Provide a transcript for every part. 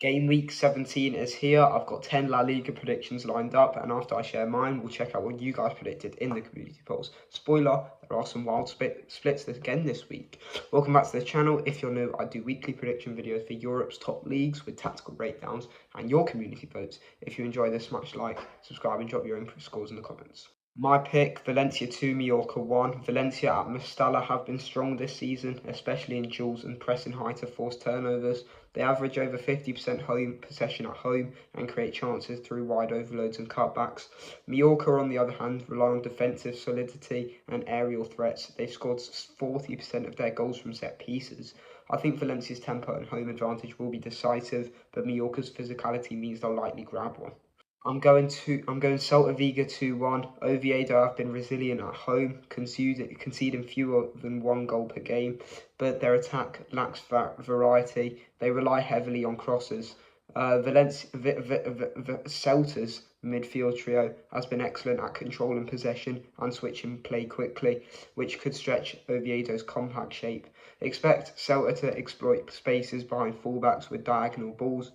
Game week 17 is here. I've got 10 La Liga predictions lined up, and after I share mine, we'll check out what you guys predicted in the community polls. Spoiler, there are some wild splits again this week. Welcome back to the channel. If you're new, I do weekly prediction videos for Europe's top leagues with tactical breakdowns and your community votes. If you enjoy this, smash like, subscribe, and drop your own scores in the comments. My pick, Valencia 2, Mallorca 1. Valencia at Mestalla have been strong this season, especially in duels and pressing high to force turnovers. They average over 50% home possession at home and create chances through wide overloads and cutbacks. Mallorca, on the other hand, rely on defensive solidity and aerial threats. They've scored 40% of their goals from set pieces. I think Valencia's tempo and home advantage will be decisive, but Mallorca's physicality means they'll likely grab one. I'm going Celta Vigo 2-1. Oviedo have been resilient at home, conceding fewer than one goal per game, but their attack lacks variety. They rely heavily on crosses. Celta's midfield trio has been excellent at controlling possession and switching play quickly, which could stretch Oviedo's compact shape. Expect Celta to exploit spaces behind fullbacks with diagonal balls.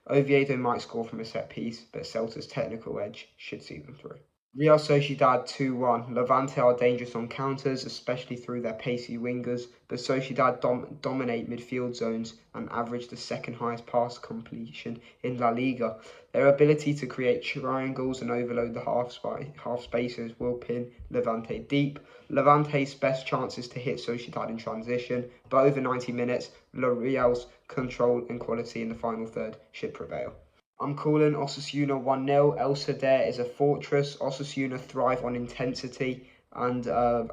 Oviedo might score from a set piece, but Celta's technical edge should see them through. Real Sociedad 2-1. Levante are dangerous on counters, especially through their pacey wingers, but Sociedad dominate midfield zones and average the second highest pass completion in La Liga. Their ability to create triangles and overload the half spaces will pin Levante deep. Levante's best chance is to hit Sociedad in transition, but over 90 minutes, Real's control and quality in the final third should prevail. I'm calling Osasuna 1-0. El Sadar is a fortress. Osasuna thrive on intensity and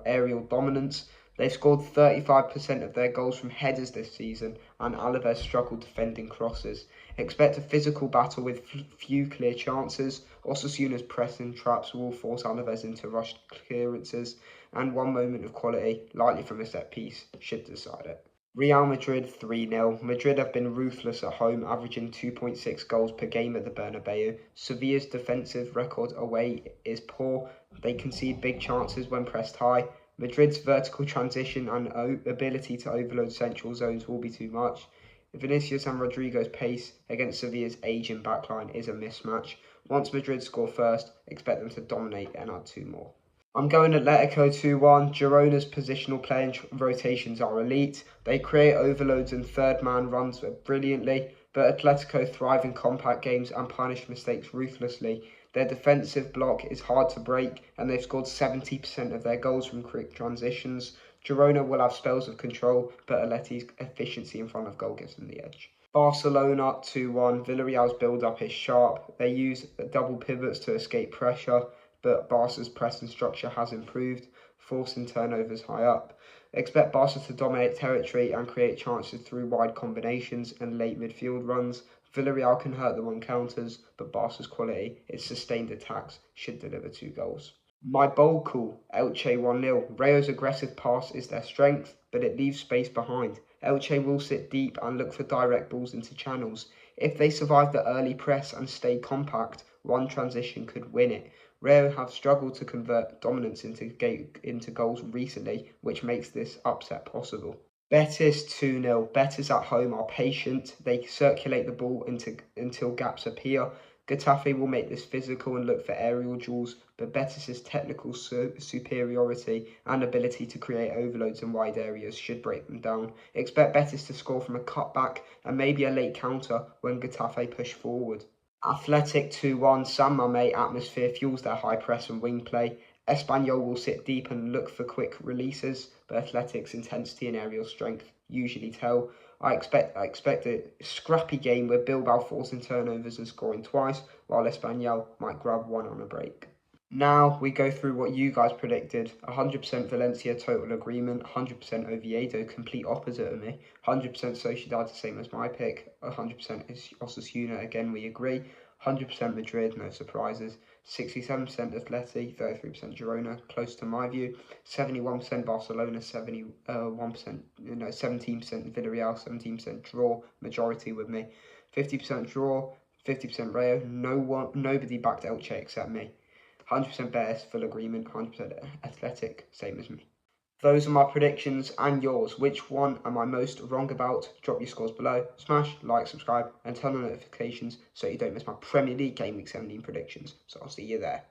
aerial dominance. They've scored 35% of their goals from headers this season, and Alavés struggle defending crosses. Expect a physical battle with few clear chances. Osasuna's pressing traps will force Alavés into rushed clearances, and one moment of quality, likely from a set piece, should decide it. Real Madrid 3-0. Madrid have been ruthless at home, averaging 2.6 goals per game at the Bernabeu. Sevilla's defensive record away is poor. They concede big chances when pressed high. Madrid's vertical transition and ability to overload central zones will be too much. Vinicius and Rodrigo's pace against Sevilla's aging backline is a mismatch. Once Madrid score first, expect them to dominate and add two more. I'm going Atletico 2-1. Girona's positional play and rotations are elite. They create overloads and third-man runs brilliantly, but Atletico thrive in compact games and punish mistakes ruthlessly. Their defensive block is hard to break, and they've scored 70% of their goals from quick transitions. Girona will have spells of control, but Atleti's efficiency in front of goal gives them the edge. Barcelona 2-1. Villarreal's build-up is sharp. They use double pivots to escape pressure, but Barca's pressing structure has improved, forcing turnovers high up. Expect Barca to dominate territory and create chances through wide combinations and late midfield runs. Villarreal can hurt them on counters, but Barca's quality, its sustained attacks, should deliver 2 goals. My bold call, Elche 1-0. Rayo's aggressive pass is their strength, but it leaves space behind. Elche will sit deep and look for direct balls into channels. If they survive the early press and stay compact, one transition could win it. Rayo have struggled to convert dominance into goals recently, which makes this upset possible. Betis 2-0. Betis at home are patient. They circulate the ball until gaps appear. Getafe will make this physical and look for aerial duels, but Betis' technical superiority and ability to create overloads in wide areas should break them down. Expect Betis to score from a cutback and maybe a late counter when Getafe push forward. Athletic 2-1. San Mamés atmosphere fuels their high press and wing play. Espanyol will sit deep and look for quick releases, but Athletic's intensity and aerial strength usually tell. I expect a scrappy game with Bilbao forcing turnovers and scoring twice, while Espanyol might grab one on a break. Now we go through what you guys predicted. 100% Valencia total agreement, 100% Oviedo complete opposite of me, 100% Sociedad the same as my pick, 100% Osasuna again we agree, 100% Madrid, no surprises, 67% Atleti, 33% Girona, close to my view, 71% Barcelona, 17% Villarreal, 17% draw, majority with me, 50% draw, 50% Rayo, nobody backed Elche except me. 100% Betis, full agreement, 100% Athletic, same as me. Those are my predictions and yours. Which one am I most wrong about? Drop your scores below. Smash, like, subscribe, and turn on notifications so you don't miss my Premier League Game Week 17 predictions. So I'll see you there.